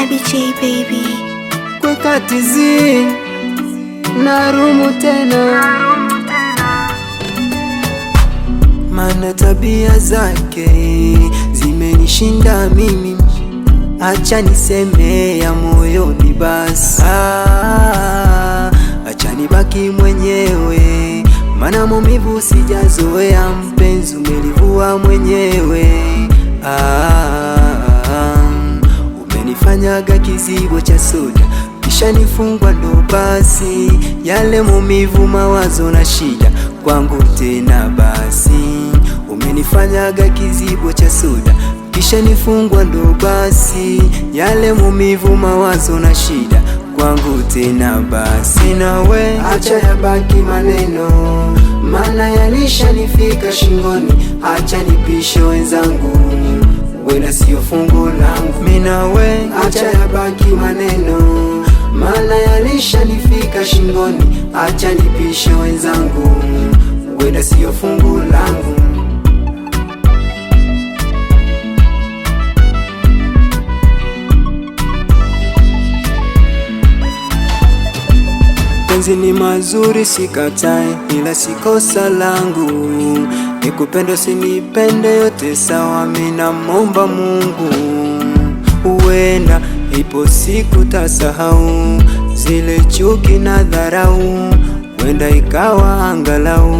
ABJ baby kweka tizi na rumu tena, mana tabia zake zimenishinda mimi. Acha niseme ya moyoni basi, acha nibaki mwenyewe, mana maumivu sijazoea. Mpenzi umelivua mwenyewe, umenifanyaga kizibo cha soda kisha nifungwa, ndo basi yale maumivu, mawazo na shida kwangu tena basi. Umenifanyaga kizibo cha soda kisha nifungwa, ndo basi yale maumivu, mawazo na shida kwangu tena basi. Nawe acha yabaki maneno, mana yalishanifika shingoni. Acha nipishe wenzangu, wena sio fungu langu. Minawe acha yabaki maneno, mana yalishanifika shingoni. Acha nipishe wenzangu, wena sio fungu langu. Penzi ni mazuri sikatai, ila sikosa langu. Nikupenda sinipende yote sawa, mina momba Mungu. Uwenda ipo siku tasahau zile chuki na dharau, wenda ikawa angalau.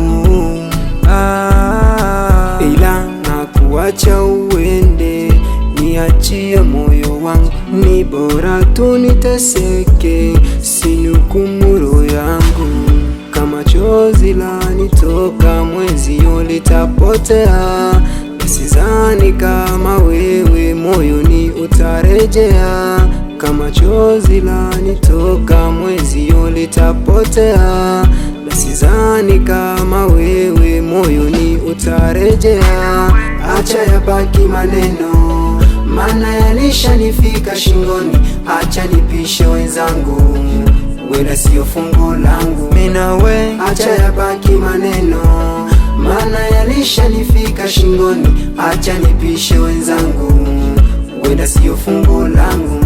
Ila nakuacha uende, niachie moyo wangu. Ni bora tu niteseke, sinukumu roho yangu. Kama chozi lanitoka mwezio litapotea, nisizani kama wewe moyoni utarejea. Kama chozi lanitoka mwezio litapotea, nisizani kama wewe moyoni utarejea. Acha yabaki maneno, mana yalishanifika shingoni. Acha nipishe wenzangu, wena sio fungu langu. Minawe acha yabaki maneno, mana yalishanifika shingoni. Acha nipishe wenzangu, wena sio fungu langu.